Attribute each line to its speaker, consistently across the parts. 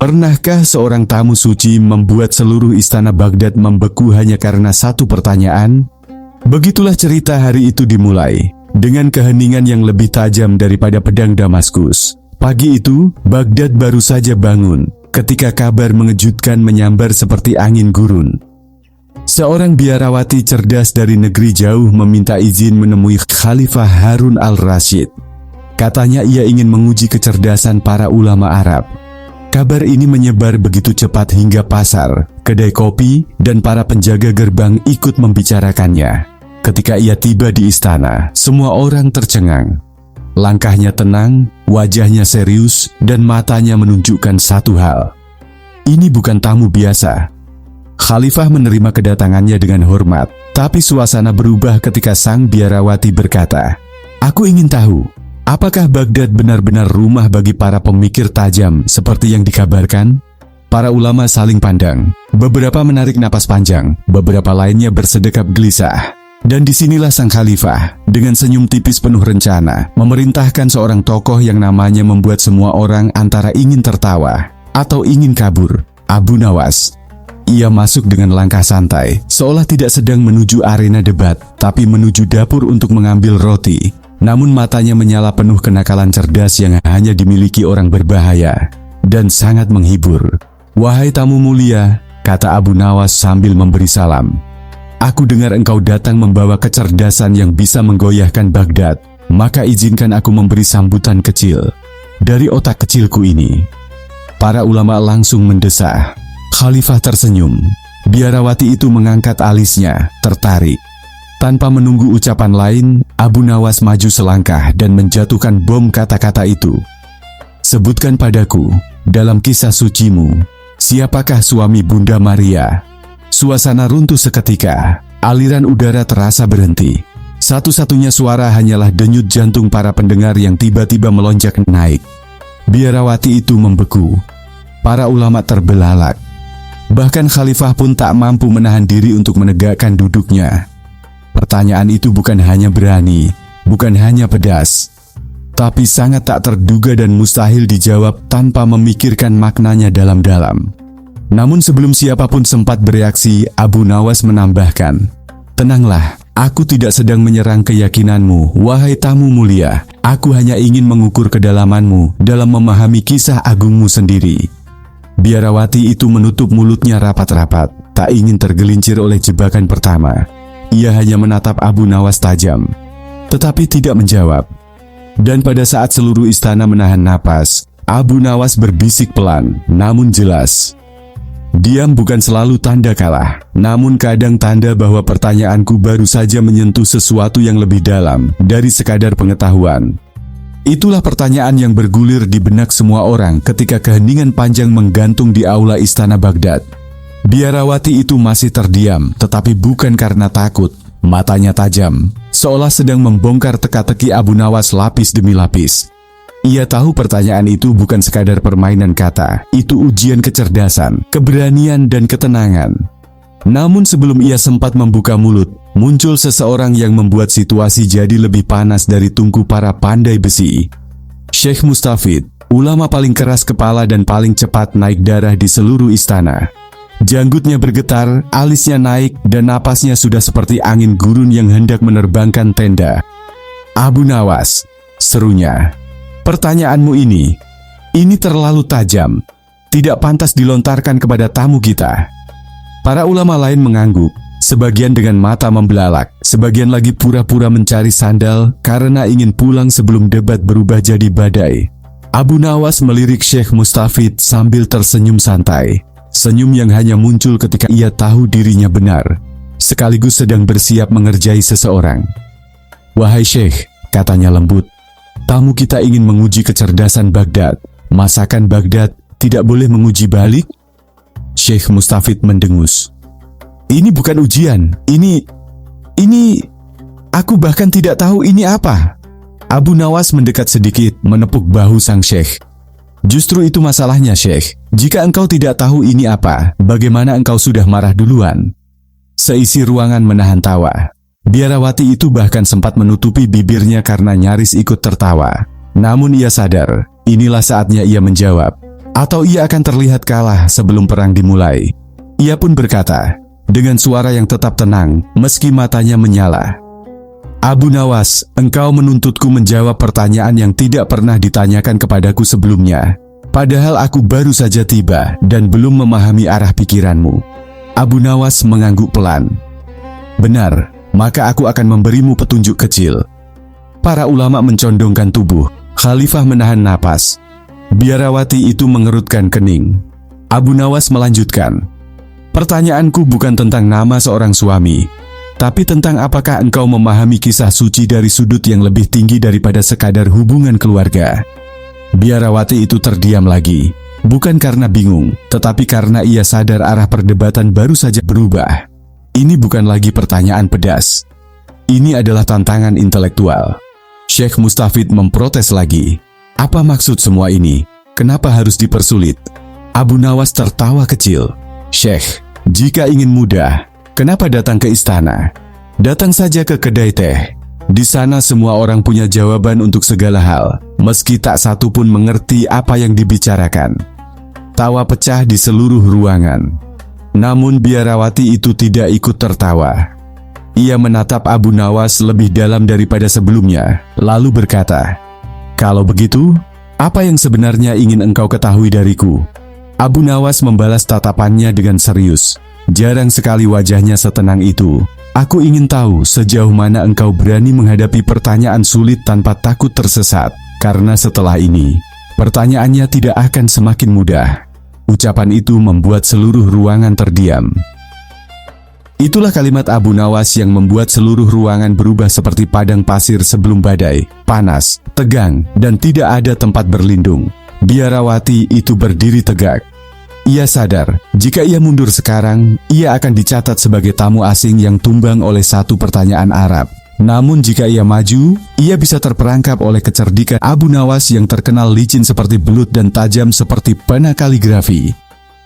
Speaker 1: Pernahkah seorang tamu suci membuat seluruh istana Baghdad membeku hanya karena satu pertanyaan? Begitulah cerita hari itu dimulai, dengan keheningan yang lebih tajam daripada pedang Damaskus. Pagi itu, Baghdad baru saja bangun, ketika kabar mengejutkan menyambar seperti angin gurun. Seorang biarawati cerdas dari negeri jauh meminta izin menemui Khalifah Harun al-Rasyid. Katanya ia ingin menguji kecerdasan para ulama Arab. Kabar ini menyebar begitu cepat hingga pasar, kedai kopi, dan para penjaga gerbang ikut membicarakannya. Ketika ia tiba di istana, semua orang tercengang. Langkahnya tenang, wajahnya serius, dan matanya menunjukkan satu hal. Ini bukan tamu biasa. Khalifah menerima kedatangannya dengan hormat, tapi suasana berubah ketika sang biarawati berkata, "Aku ingin tahu, apakah Baghdad benar-benar rumah bagi para pemikir tajam seperti yang dikabarkan?" Para ulama saling pandang, beberapa menarik napas panjang, beberapa lainnya bersedekap gelisah. Dan disinilah sang khalifah, dengan senyum tipis penuh rencana, memerintahkan seorang tokoh yang namanya membuat semua orang antara ingin tertawa atau ingin kabur, Abu Nawas. Ia masuk dengan langkah santai, seolah tidak sedang menuju arena debat, tapi menuju dapur untuk mengambil roti. Namun matanya menyala penuh kenakalan cerdas yang hanya dimiliki orang berbahaya, dan sangat menghibur. "Wahai tamu mulia," kata Abu Nawas sambil memberi salam. "Aku dengar engkau datang membawa kecerdasan yang bisa menggoyahkan Baghdad, maka izinkan aku memberi sambutan kecil dari otak kecilku ini." Para ulama langsung mendesah. Khalifah tersenyum. Biarawati itu mengangkat alisnya, tertarik. Tanpa menunggu ucapan lain, Abu Nawas maju selangkah dan menjatuhkan bom kata-kata itu. "Sebutkan padaku, dalam kisah sucimu, siapakah suami Bunda Maria?" Suasana runtuh seketika, aliran udara terasa berhenti. Satu-satunya suara hanyalah denyut jantung para pendengar yang tiba-tiba melonjak naik. Biarawati itu membeku. Para ulama terbelalak. Bahkan Khalifah pun tak mampu menahan diri untuk menegakkan duduknya. Pertanyaan itu bukan hanya berani, bukan hanya pedas, tapi sangat tak terduga dan mustahil dijawab tanpa memikirkan maknanya dalam-dalam. Namun sebelum siapapun sempat bereaksi, Abu Nawas menambahkan, "Tenanglah, aku tidak sedang menyerang keyakinanmu, wahai tamu mulia. Aku hanya ingin mengukur kedalamanmu dalam memahami kisah agungmu sendiri." Biarawati itu menutup mulutnya rapat-rapat, tak ingin tergelincir oleh jebakan pertama. Ia hanya menatap Abu Nawas tajam, tetapi tidak menjawab. Dan pada saat seluruh istana menahan napas, Abu Nawas berbisik pelan, namun jelas. "Diam bukan selalu tanda kalah, namun kadang tanda bahwa pertanyaanku baru saja menyentuh sesuatu yang lebih dalam dari sekadar pengetahuan." Itulah pertanyaan yang bergulir di benak semua orang ketika keheningan panjang menggantung di aula istana Baghdad. Biarawati itu masih terdiam, tetapi bukan karena takut. Matanya tajam, seolah sedang membongkar teka-teki Abu Nawas lapis demi lapis. Ia tahu pertanyaan itu bukan sekadar permainan kata, itu ujian kecerdasan, keberanian, dan ketenangan. Namun sebelum ia sempat membuka mulut, muncul seseorang yang membuat situasi jadi lebih panas dari tungku para pandai besi. Syekh Mustafid, ulama paling keras kepala dan paling cepat naik darah di seluruh istana. Janggutnya bergetar, alisnya naik, dan napasnya sudah seperti angin gurun yang hendak menerbangkan tenda. "Abu Nawas," serunya, "pertanyaanmu ini terlalu tajam, tidak pantas dilontarkan kepada tamu kita." Para ulama lain mengangguk, sebagian dengan mata membelalak, sebagian lagi pura-pura mencari sandal karena ingin pulang sebelum debat berubah jadi badai. Abu Nawas melirik Syekh Mustafid sambil tersenyum santai, senyum yang hanya muncul ketika ia tahu dirinya benar, sekaligus sedang bersiap mengerjai seseorang. "Wahai Syekh," katanya lembut, "tamu kita ingin menguji kecerdasan Baghdad. Masakan Baghdad tidak boleh menguji balik?" Syekh Mustafid mendengus. "Ini bukan ujian, ini aku bahkan tidak tahu ini apa." Abu Nawas mendekat sedikit, menepuk bahu sang syekh. "Justru itu masalahnya, Syekh. Jika engkau tidak tahu ini apa, bagaimana engkau sudah marah duluan?" Seisi ruangan menahan tawa. Biarawati itu bahkan sempat menutupi bibirnya karena nyaris ikut tertawa. Namun ia sadar, inilah saatnya ia menjawab. Atau ia akan terlihat kalah sebelum perang dimulai? Ia pun berkata, dengan suara yang tetap tenang, meski matanya menyala. Abu Nawas, engkau menuntutku menjawab pertanyaan yang tidak pernah ditanyakan kepadaku sebelumnya. Padahal aku baru saja tiba dan belum memahami arah pikiranmu. Abu Nawas mengangguk pelan. Benar, maka aku akan memberimu petunjuk kecil. Para ulama mencondongkan tubuh. Khalifah menahan napas. Biarawati itu mengerutkan kening. Abu Nawas melanjutkan, pertanyaanku bukan tentang nama seorang suami, tapi tentang apakah engkau memahami kisah suci dari sudut yang lebih tinggi daripada sekadar hubungan keluarga. Biarawati itu terdiam lagi, bukan karena bingung, tetapi karena ia sadar arah perdebatan baru saja berubah. Ini bukan lagi pertanyaan pedas. Ini adalah tantangan intelektual. Syekh Mustafid memprotes lagi. Apa maksud semua ini? Kenapa harus dipersulit? Abu Nawas tertawa kecil. Syekh, jika ingin mudah, kenapa datang ke istana? Datang saja ke kedai teh. Di sana semua orang punya jawaban untuk segala hal, meski tak satu pun mengerti apa yang dibicarakan. Tawa pecah di seluruh ruangan. Namun Biarawati itu tidak ikut tertawa. Ia menatap Abu Nawas lebih dalam daripada sebelumnya, lalu berkata, kalau begitu, apa yang sebenarnya ingin engkau ketahui dariku? Abu Nawas membalas tatapannya dengan serius. Jarang sekali wajahnya setenang itu. Aku ingin tahu sejauh mana engkau berani menghadapi pertanyaan sulit tanpa takut tersesat. Karena setelah ini, pertanyaannya tidak akan semakin mudah. Ucapan itu membuat seluruh ruangan terdiam. Itulah kalimat Abu Nawas yang membuat seluruh ruangan berubah seperti padang pasir sebelum badai, panas, tegang, dan tidak ada tempat berlindung. Biarawati itu berdiri tegak. Ia sadar, jika ia mundur sekarang, ia akan dicatat sebagai tamu asing yang tumbang oleh satu pertanyaan Arab. Namun jika ia maju, ia bisa terperangkap oleh kecerdikan Abu Nawas yang terkenal licin seperti belut dan tajam seperti panah kaligrafi.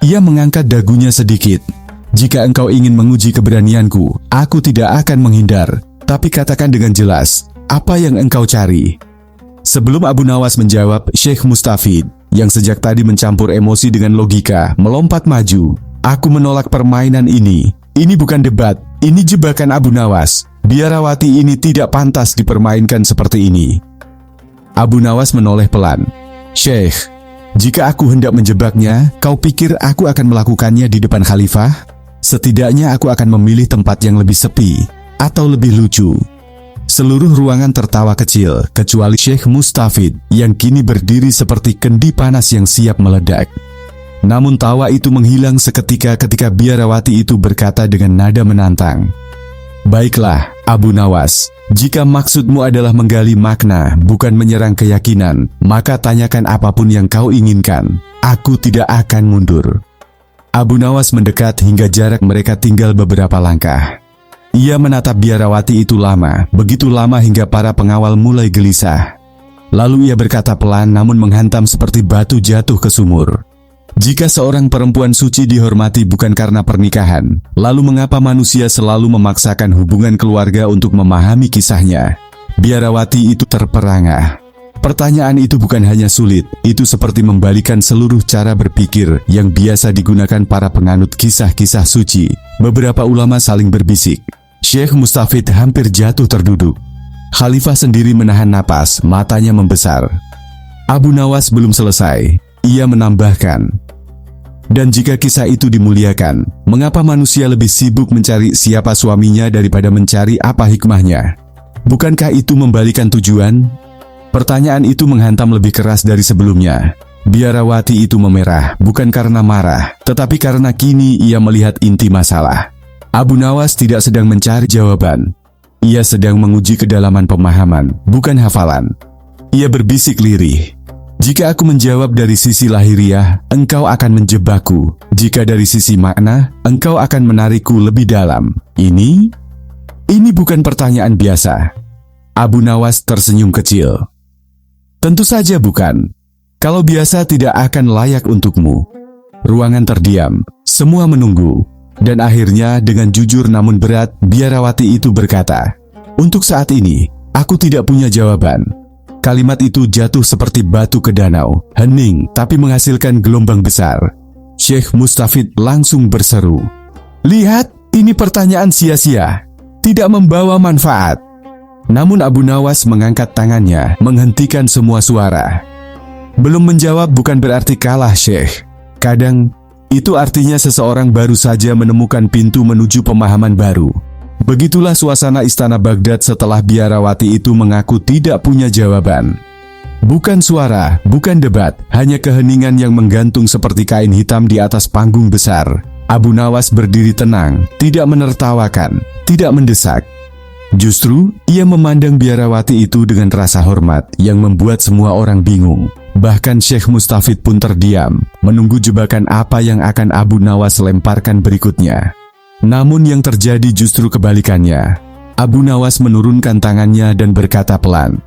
Speaker 1: Ia mengangkat dagunya sedikit. Jika engkau ingin menguji keberanianku, aku tidak akan menghindar, tapi katakan dengan jelas, apa yang engkau cari? Sebelum Abu Nawas menjawab, Syekh Mustafid, yang sejak tadi mencampur emosi dengan logika, melompat maju. Aku menolak permainan ini. Ini bukan debat, ini jebakan Abu Nawas. Biarawati ini tidak pantas dipermainkan seperti ini. Abu Nawas menoleh pelan. Syekh, jika aku hendak menjebaknya, kau pikir aku akan melakukannya di depan khalifah? Setidaknya aku akan memilih tempat yang lebih sepi atau lebih lucu. Seluruh ruangan tertawa kecil, kecuali Syekh Mustafid yang kini berdiri seperti kendi panas yang siap meledak. Namun tawa itu menghilang seketika ketika Biarawati itu berkata dengan nada menantang. Baiklah, Abu Nawas, jika maksudmu adalah menggali makna, bukan menyerang keyakinan, maka tanyakan apapun yang kau inginkan. Aku tidak akan mundur. Abu Nawas mendekat hingga jarak mereka tinggal beberapa langkah. Ia menatap Biarawati itu lama, begitu lama hingga para pengawal mulai gelisah. Lalu ia berkata pelan namun menghantam seperti batu jatuh ke sumur. Jika seorang perempuan suci dihormati bukan karena pernikahan, lalu mengapa manusia selalu memaksakan hubungan keluarga untuk memahami kisahnya? Biarawati itu terperangah. Pertanyaan itu bukan hanya sulit, itu seperti membalikan seluruh cara berpikir yang biasa digunakan para penganut kisah-kisah suci. Beberapa ulama saling berbisik. Syekh Mustafid hampir jatuh terduduk. Khalifah sendiri menahan napas, matanya membesar. Abu Nawas belum selesai. Ia menambahkan, dan jika kisah itu dimuliakan, mengapa manusia lebih sibuk mencari siapa suaminya daripada mencari apa hikmahnya? Bukankah itu membalikan tujuan? Pertanyaan itu menghantam lebih keras dari sebelumnya. Biarawati itu memerah, bukan karena marah, tetapi karena kini ia melihat inti masalah. Abu Nawas tidak sedang mencari jawaban. Ia sedang menguji kedalaman pemahaman, bukan hafalan. Ia berbisik lirih. Jika aku menjawab dari sisi lahiriah, engkau akan menjebakku. Jika dari sisi makna, engkau akan menarikku lebih dalam. Ini bukan pertanyaan biasa. Abu Nawas tersenyum kecil. Tentu saja bukan. Kalau biasa tidak akan layak untukmu. Ruangan terdiam, semua menunggu. Dan akhirnya dengan jujur namun berat, Biarawati itu berkata, untuk saat ini, aku tidak punya jawaban. Kalimat itu jatuh seperti batu ke danau, hening tapi menghasilkan gelombang besar. Syekh Mustafid langsung berseru, "Lihat, ini pertanyaan sia-sia, tidak membawa manfaat." Namun Abu Nawas mengangkat tangannya, menghentikan semua suara. Belum menjawab bukan berarti kalah, Syekh. Kadang, itu artinya seseorang baru saja menemukan pintu menuju pemahaman baru. Begitulah suasana istana Baghdad setelah biarawati itu mengaku tidak punya jawaban. Bukan suara, bukan debat, hanya keheningan yang menggantung seperti kain hitam di atas panggung besar. Abu Nawas berdiri tenang, tidak menertawakan, tidak mendesak. Justru, ia memandang biarawati itu dengan rasa hormat yang membuat semua orang bingung. Bahkan Syekh Mustafid pun terdiam, menunggu jebakan apa yang akan Abu Nawas lemparkan berikutnya. Namun yang terjadi justru kebalikannya. Abu Nawas menurunkan tangannya dan berkata pelan,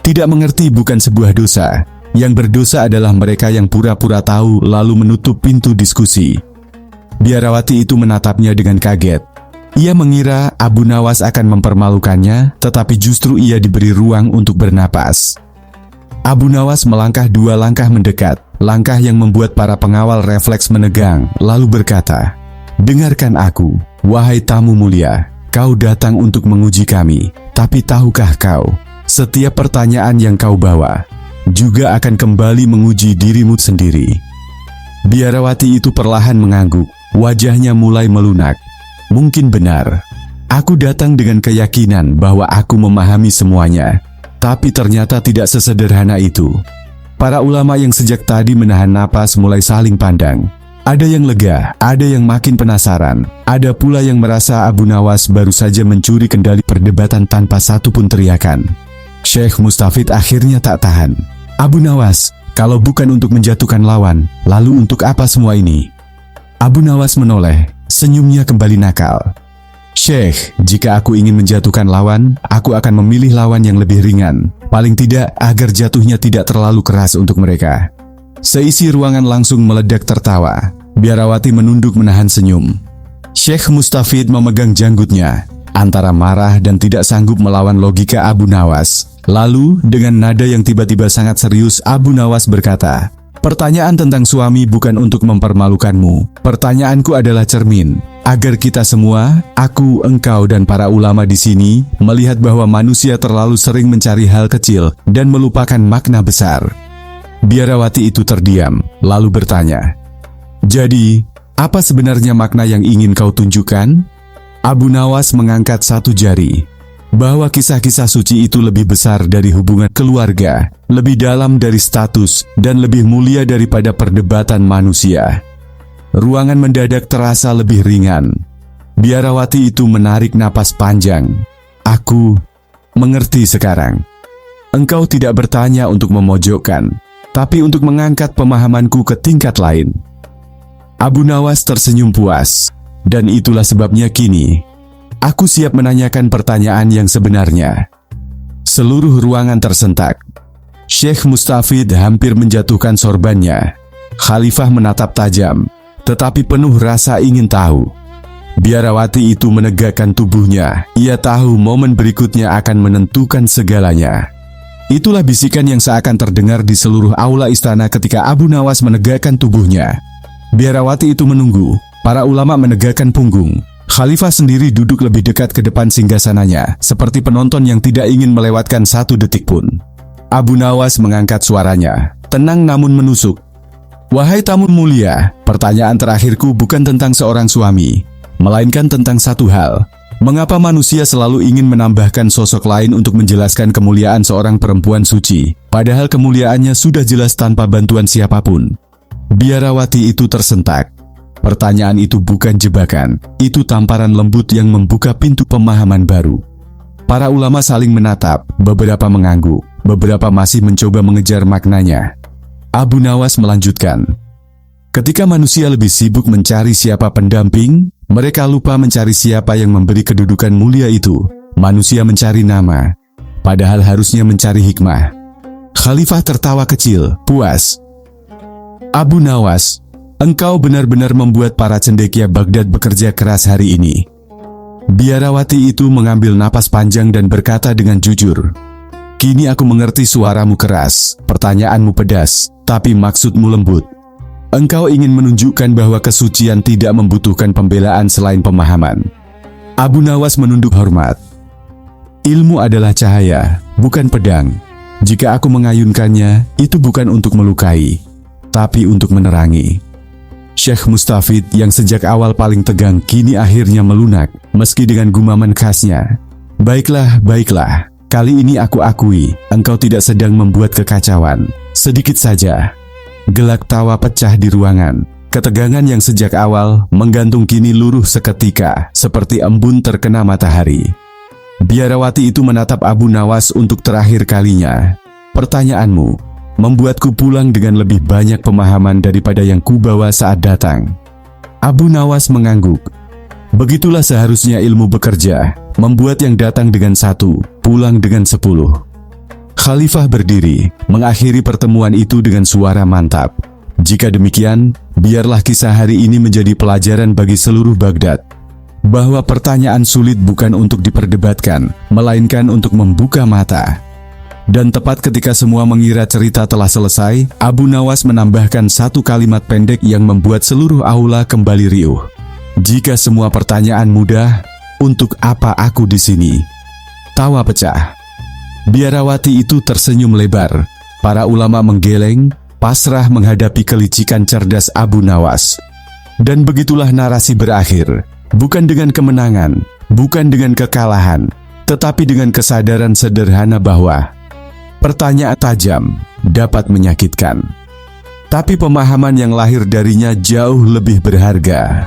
Speaker 1: "Tidak mengerti bukan sebuah dosa. Yang berdosa adalah mereka yang pura-pura tahu lalu menutup pintu diskusi." Biarawati itu menatapnya dengan kaget. Ia mengira Abu Nawas akan mempermalukannya, tetapi justru ia diberi ruang untuk bernapas. Abu Nawas melangkah 2 langkah mendekat, langkah yang membuat para pengawal refleks menegang, lalu berkata, "Dengarkan aku, wahai tamu mulia, kau datang untuk menguji kami, tapi tahukah kau, setiap pertanyaan yang kau bawa, juga akan kembali menguji dirimu sendiri." Biarawati itu perlahan mengangguk, wajahnya mulai melunak. Mungkin benar, aku datang dengan keyakinan bahwa aku memahami semuanya. Tapi ternyata tidak sesederhana itu. Para ulama yang sejak tadi menahan napas mulai saling pandang. Ada yang lega, ada yang makin penasaran. Ada pula yang merasa Abu Nawas baru saja mencuri kendali perdebatan tanpa satu pun teriakan. Syekh Mustafid akhirnya tak tahan. "Abu Nawas, kalau bukan untuk menjatuhkan lawan, lalu untuk apa semua ini?" Abu Nawas menoleh, senyumnya kembali nakal. "Syekh, jika aku ingin menjatuhkan lawan, aku akan memilih lawan yang lebih ringan. Paling tidak agar jatuhnya tidak terlalu keras untuk mereka." Seisi ruangan langsung meledak tertawa. Biarawati menunduk menahan senyum. Syekh Mustafid memegang janggutnya, antara marah dan tidak sanggup melawan logika Abu Nawas. Lalu, dengan nada yang tiba-tiba sangat serius, Abu Nawas berkata, "Pertanyaan tentang suami bukan untuk mempermalukanmu. Pertanyaanku adalah cermin. Agar kita semua, aku, engkau, dan para ulama di sini, melihat bahwa manusia terlalu sering mencari hal kecil dan melupakan makna besar." Biarawati itu terdiam, lalu bertanya, "Jadi, apa sebenarnya makna yang ingin kau tunjukkan?" Abu Nawas mengangkat satu jari, bahwa kisah-kisah suci itu lebih besar dari hubungan keluarga, lebih dalam dari status, dan lebih mulia daripada perdebatan manusia. Ruangan mendadak terasa lebih ringan. Biarawati itu menarik napas panjang. "Aku mengerti sekarang. Engkau tidak bertanya untuk memojokkan, tapi untuk mengangkat pemahamanku ke tingkat lain." Abu Nawas tersenyum puas, dan itulah sebabnya kini, aku siap menanyakan pertanyaan yang sebenarnya. Seluruh ruangan tersentak. Syekh Mustafid hampir menjatuhkan sorbannya. Khalifah menatap tajam, tetapi penuh rasa ingin tahu. Biarawati itu menegakkan tubuhnya. Ia tahu momen berikutnya akan menentukan segalanya. Itulah bisikan yang seakan terdengar di seluruh aula istana ketika Abu Nawas menegakkan tubuhnya. Biarawati itu menunggu. Para ulama menegakkan punggung. Khalifah sendiri duduk lebih dekat ke depan singgasananya, seperti penonton yang tidak ingin melewatkan satu detik pun. Abu Nawas mengangkat suaranya, tenang namun menusuk. "Wahai tamu mulia, pertanyaan terakhirku bukan tentang seorang suami, melainkan tentang satu hal. Mengapa manusia selalu ingin menambahkan sosok lain untuk menjelaskan kemuliaan seorang perempuan suci, padahal kemuliaannya sudah jelas tanpa bantuan siapapun?" Biarawati itu tersentak. Pertanyaan itu bukan jebakan, itu tamparan lembut yang membuka pintu pemahaman baru. Para ulama saling menatap, beberapa mengangguk, beberapa masih mencoba mengejar maknanya. Abu Nawas melanjutkan, "Ketika manusia lebih sibuk mencari siapa pendamping, mereka lupa mencari siapa yang memberi kedudukan mulia itu. Manusia mencari nama, padahal harusnya mencari hikmah." Khalifah tertawa kecil, puas. "Abu Nawas, engkau benar-benar membuat para cendekia Baghdad bekerja keras hari ini." Biarawati itu mengambil napas panjang dan berkata dengan jujur, Kini aku mengerti suaramu keras, pertanyaanmu pedas, tapi maksudmu lembut. Engkau ingin menunjukkan bahwa kesucian tidak membutuhkan pembelaan selain pemahaman. Abu Nawas menunduk hormat. Ilmu adalah cahaya, bukan pedang. Jika aku mengayunkannya, itu bukan untuk melukai, tapi untuk menerangi. Syekh Mustafid yang sejak awal paling tegang kini akhirnya melunak, meski dengan gumaman khasnya. Baiklah, baiklah. Kali ini aku akui, engkau tidak sedang membuat kekacauan. Sedikit saja. Gelak tawa pecah di ruangan. Ketegangan yang sejak awal menggantung kini luruh seketika, seperti embun terkena matahari. Biarawati itu menatap Abu Nawas untuk terakhir kalinya. Pertanyaanmu membuatku pulang dengan lebih banyak pemahaman daripada yang kubawa saat datang. Abu Nawas mengangguk. Begitulah seharusnya ilmu bekerja, membuat yang datang dengan 1, pulang dengan 10. Khalifah berdiri, mengakhiri pertemuan itu dengan suara mantap. Jika demikian, biarlah kisah hari ini menjadi pelajaran bagi seluruh Baghdad. Bahwa pertanyaan sulit bukan untuk diperdebatkan, melainkan untuk membuka mata. Dan tepat ketika semua mengira cerita telah selesai, Abu Nawas menambahkan satu kalimat pendek yang membuat seluruh aula kembali riuh. Jika semua pertanyaan mudah, untuk apa aku di sini? Tawa pecah. Biarawati itu tersenyum lebar. Para ulama menggeleng, pasrah menghadapi kelicikan cerdas Abu Nawas. Dan begitulah narasi berakhir. Bukan dengan kemenangan, bukan dengan kekalahan, tetapi dengan kesadaran sederhana bahwa pertanyaan tajam dapat menyakitkan. Tapi pemahaman yang lahir darinya jauh lebih berharga.